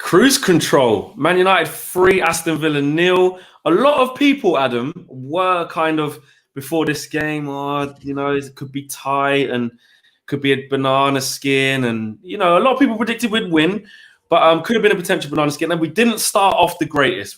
Cruise control. Man United 3, Aston Villa 0. A lot of people, Adam, were kind of before this game, it could be tight and could be a banana skin. And, a lot of people predicted we'd win, but could have been a potential banana skin. And we didn't start off the greatest.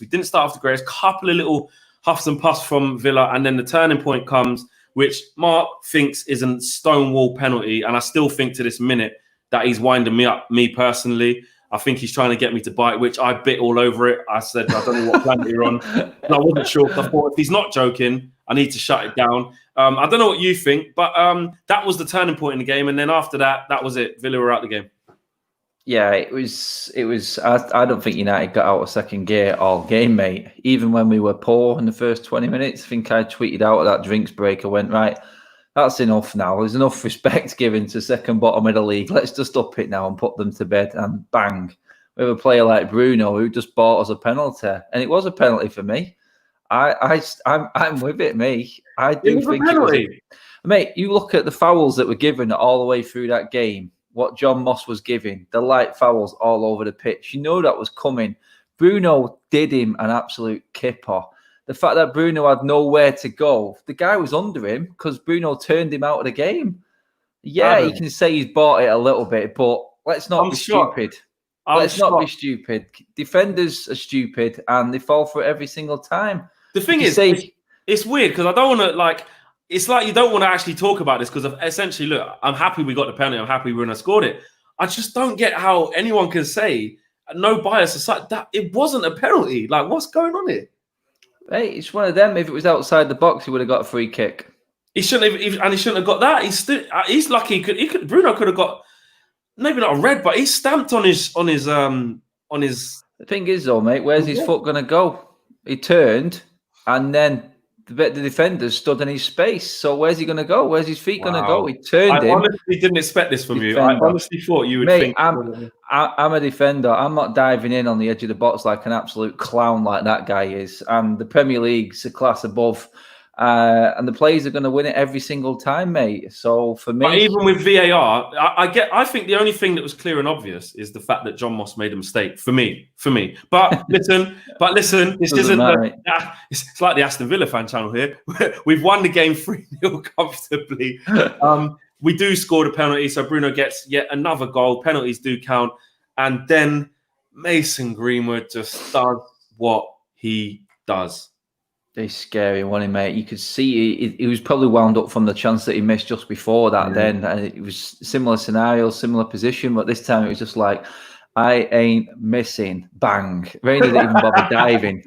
Couple of little huffs and puffs from Villa. And then the turning point comes, which Mark thinks is a stonewall penalty. And I still think to this minute that he's winding me up, me personally. I think he's trying to get me to bite, which I bit all over it. I said, I don't know what planet you're on. And I wasn't sure. I thought, if he's not joking, I need to shut it down. I don't know what you think, but that was the turning point in the game. And then after that, that was it. Villa were out the game. Yeah, it was. I don't think United got out of second gear all game, mate. Even when we were poor in the first 20 minutes, I think I tweeted out at that drinks break. I went, right, that's enough now. There's enough respect given to second bottom of the league. Let's just up it now and put them to bed. And bang, we have a player like Bruno who just bought us a penalty, and it was a penalty for me. I'm with it, mate. I do think it was. Mate, you look at the fouls that were given all the way through that game. What John Moss was giving, the light fouls all over the pitch. You know that was coming. Bruno did him an absolute kipper. The fact that Bruno had nowhere to go, the guy was under him because Bruno turned him out of the game. Yeah, you can say he's bought it a little bit, but let's not be stupid. Let's not be stupid. Defenders are stupid and they fall for it every single time. The thing is, it's weird because I don't want to it's like you don't want to actually talk about this because essentially, look, I'm happy we got the penalty. I'm happy we scored it. I just don't get how anyone can say, no bias aside, that it wasn't a penalty. Like, what's going on here? Hey, it's one of them. If it was outside the box, he would have got a free kick. He shouldn't have got that. He's lucky. Bruno could have got maybe not a red, but he's stamped on his. The thing is, though, mate, where's his foot going to go? He turned, and then the defender stood in his space. So where's he going to go? Where's his feet going to go? He turned him. I honestly didn't expect this from you. I honestly thought you would think. I'm a defender. I'm not diving in on the edge of the box like an absolute clown like that guy is. And the Premier League's a class above. And the players are going to win it every single time, mate. So for me, but even with VAR, I think the only thing that was clear and obvious is the fact that John Moss made a mistake. For me. But listen, this isn't. It's like the Aston Villa fan channel here. We've won the game 3-0 comfortably. We do score the penalty, so Bruno gets yet another goal. Penalties do count, and then Mason Greenwood just does what he does. He's scary, wasn't he, mate? You could see he was probably wound up from the chance that he missed just before that. Then and it was similar scenario, similar position, but this time it was just like, I ain't missing. Bang! Rainy didn't even bother diving.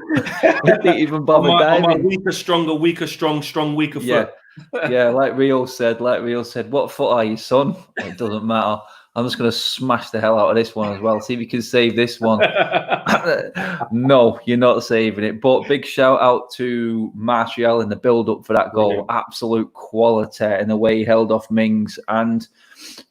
Didn't even bother diving. Weaker, stronger, weaker, strong, weaker foot. Yeah. Like Rio said, what foot are you, son? It doesn't matter. I'm just going to smash the hell out of this one as well. See if you can save this one. No, you're not saving it. But big shout out to Martial in the build-up for that goal. Absolute quality in the way he held off Mings. And,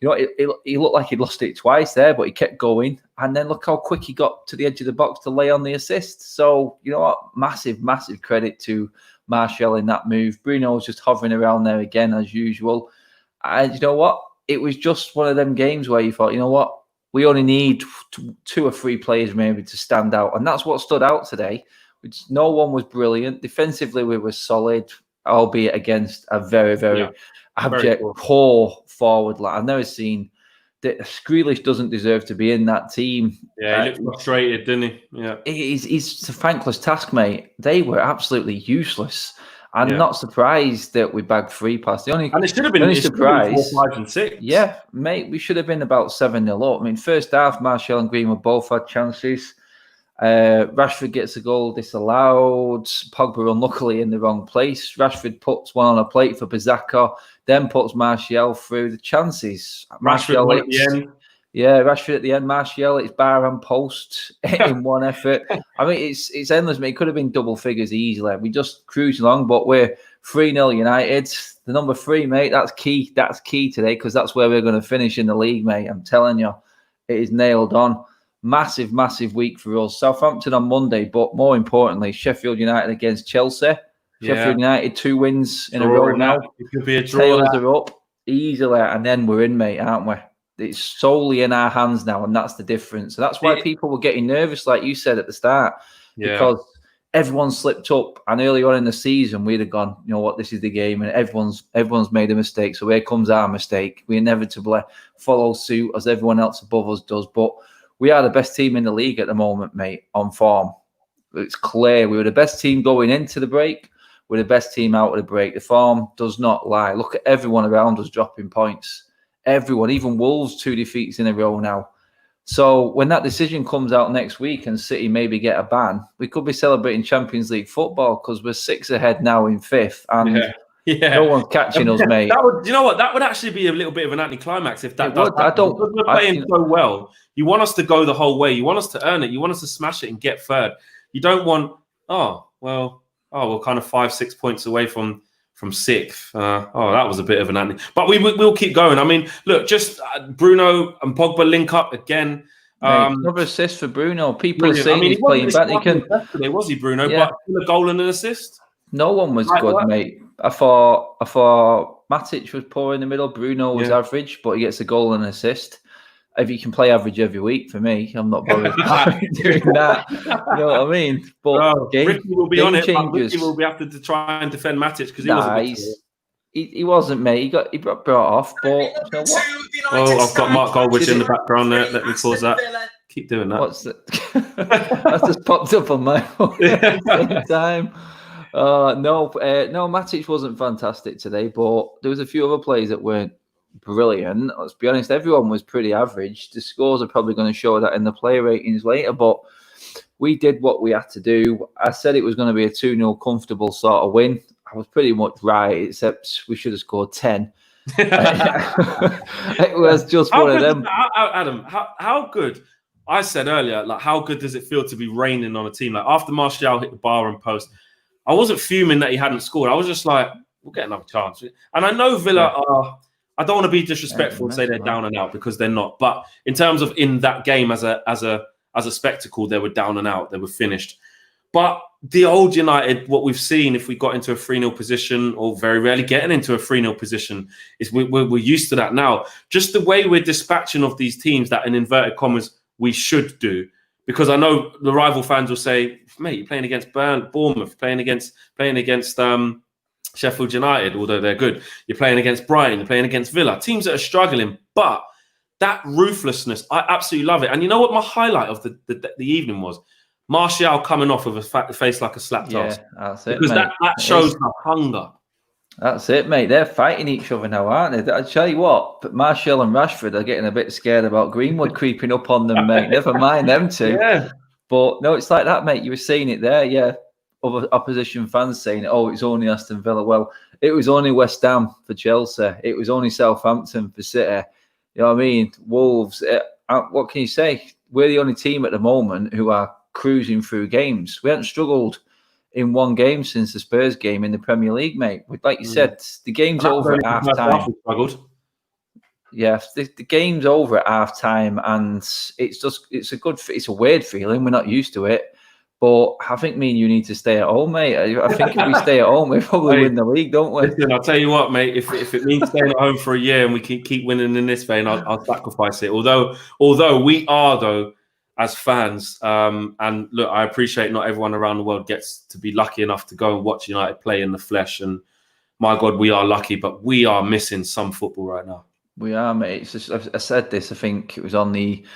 he looked like he'd lost it twice there, but he kept going. And then look how quick he got to the edge of the box to lay on the assist. So, you know what? Massive, massive credit to Martial in that move. Bruno was just hovering around there again, as usual. And you know what? It was just one of them games where you thought, you know what, we only need 2 or 3 players maybe to stand out. And that's what stood out today. No one was brilliant. Defensively, we were solid, albeit against a very, very abject, poor forward line. I've never seen that. Grealish doesn't deserve to be in that team. Yeah, he looked frustrated, didn't he? Yeah. It's a thankless task, mate. They were absolutely useless. I'm not surprised that we bagged 3 past. And it should have been surprise. 4, 5, and 6. Yeah, mate, we should have been about 7-0 up. I mean, first half, Martial and Greenwood both had chances. Rashford gets a goal disallowed. Pogba unluckily in the wrong place. Rashford puts one on a plate for Bazaka, then puts Martial through the chances. Rashford at the end. Yeah, Rashford at the end. Martial, it's bar and post in one effort. I mean, it's endless, mate. It could have been double figures easily. We just cruise along, but we're 3-0 United. The number 3, mate, that's key. That's key today because that's where we're going to finish in the league, mate. I'm telling you, it is nailed on. Massive, massive week for us. Southampton on Monday, but more importantly, Sheffield United against Chelsea. Sheffield United 2 wins in a row now. It could be a draw. Tails are up easily, and then we're in, mate, aren't we? It's solely in our hands now, and that's the difference. So that's why people were getting nervous, like you said at the start, because everyone slipped up. And early on in the season, we'd have gone, you know what, this is the game, and everyone's made a mistake. So here comes our mistake. We inevitably follow suit as everyone else above us does. But we are the best team in the league at the moment, mate, on form. It's clear. We were the best team going into the break. We're the best team out of the break. The form does not lie. Look at everyone around us dropping points. Everyone, even Wolves, 2 defeats in a row now. So when that decision comes out next week and City maybe get a ban, we could be celebrating Champions League football because we're 6 ahead now in 5th, and no one's catching us, mate. You know what? That would actually be a little bit of an anticlimax if that does happen. Because we're playing so well. You want us to go the whole way. You want us to earn it. You want us to smash it and get third. You don't want, we're kind of 5-6 points away from 6th. That was a bit of an anti. But we'll keep going. I mean, look, just Bruno and Pogba link up again. Another assist for Bruno. People are saying he's playing back. Yesterday, was he, Bruno? Yeah. But a goal and an assist. No one was good, mate. I thought Matic was poor in the middle. Bruno was average, but he gets a goal and an assist. If you can play average every week, for me, I'm not bothered doing that. You know what I mean? But Ricky will be on it. Ricky will have to try and defend Matic because he wasn't, mate. He got brought off. But you know what? Oh, I've got Mark Goldwich in the background there. Let me pause that. Keep doing that. What's that? That just popped up on my phone at the same time. No, Matic wasn't fantastic today, but there was a few other plays that weren't brilliant. Let's be honest, everyone was pretty average. The scores are probably going to show that in the player ratings later, but we did what we had to do. I said it was going to be a 2-0 comfortable sort of win. I was pretty much right, except we should have scored 10. It was just one of them. Adam, how good? I said earlier, like, how good does it feel to be raining on a team? Like, after Martial hit the bar and post, I wasn't fuming that he hadn't scored. I was just like, we'll get another chance. And I know Villa are... I don't want to be disrespectful and say they're down and out because they're not. But in terms of in that game as a spectacle, they were down and out. They were finished. But the old United, what we've seen, if we got into a 3-0 position, or very rarely getting into a 3-0 position, is we're used to that now. Just the way we're dispatching of these teams that, in inverted commas, we should do. Because I know the rival fans will say, mate, you're playing against Bournemouth, playing against Sheffield United, although they're good. You're playing against Brighton, you're playing against Villa, teams that are struggling. But that ruthlessness, I absolutely love it. And you know what my highlight of the evening was? Martial coming off with a face like a slapped ass. Yeah, that's it, because mate. that shows the hunger. That's it, mate. They're fighting each other now, aren't they? I tell you what, but Martial and Rashford are getting a bit scared about Greenwood creeping up on them, mate. Never mind them two. Yeah. But no, it's like that, mate. You were saying it there, yeah. Other opposition fans saying, oh, it's only Aston Villa. Well, it was only West Ham for Chelsea. It was only Southampton for City. You know what I mean? Wolves. What can you say? We're the only team at the moment who are cruising through games. We haven't struggled in one game since the Spurs game in the Premier League, mate. Like you said, the game's over at half time. Yeah, the game's over at half time, and it's a weird feeling. We're not used to it. But I think me and you need to stay at home, mate. I think if we stay at home, we probably win the league, don't we? Listen, I'll tell you what, mate. If it means staying at home for a year and we keep winning in this vein, I'll sacrifice it. Although we are, though, as fans, and look, I appreciate not everyone around the world gets to be lucky enough to go and watch United play in the flesh. And my God, we are lucky, but we are missing some football right now. We are, mate. It's just, I said this. I think it was on the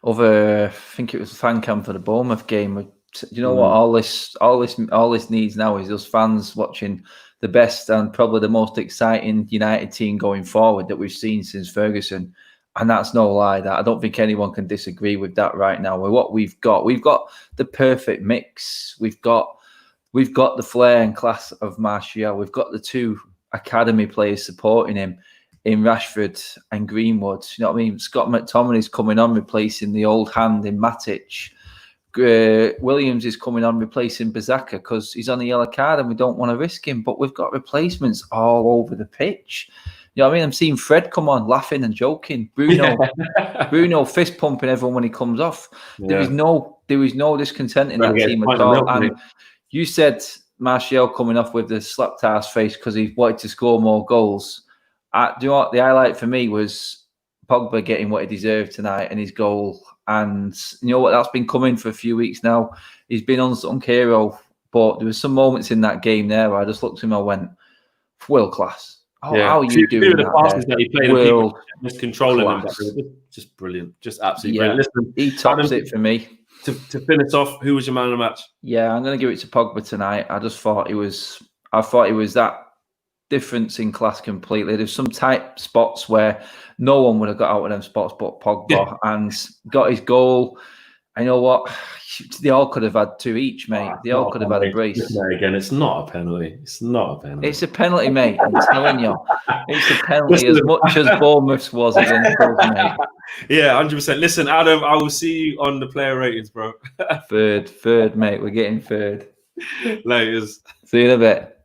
other. I think it was FanCam for the Bournemouth game. You know what? All this needs now is us fans watching the best and probably the most exciting United team going forward that we've seen since Ferguson, and that's no lie. That I don't think anyone can disagree with that right now. With what we've got the perfect mix. We've got the flair and class of Martial. We've got the two academy players supporting him in Rashford and Greenwood. You know what I mean? Scott McTominay's coming on, replacing the old hand in Matic. Williams is coming on replacing Bazaka because he's on a yellow card and we don't want to risk him. But we've got replacements all over the pitch. You know what I mean? I'm seeing Fred come on laughing and joking. Bruno fist pumping everyone when he comes off. Yeah. There is no discontent in that team at all. And you said Martial coming off with the slapped ass face because he wanted to score more goals. Do you know what? The highlight for me was Pogba getting what he deserved tonight and his goal. And you know what? That's been coming for a few weeks now. He's been unsung hero, but there were some moments in that game there where I just looked at him and I went, world class. How are you doing the passes that he played, world people just controlling him, just brilliant, just absolutely brilliant. Listen, he tops it for me. To finish off, who was your man of the match? Yeah, I'm going to give it to Pogba tonight. I thought he was that difference in class completely. There's some tight spots where no one would have got out of them spots but Pogba, and got his goal. I know what, they all could have had 2 each, mate. They all could have had a brace. Again, it's not a penalty. It's not a penalty. It's a penalty, mate. I'm telling you, it's a penalty. As much as Bournemouth's was against us, mate. Yeah, 100%. Listen, Adam, I will see you on the player ratings, bro. Third, mate. We're getting third. Laters. See you in a bit.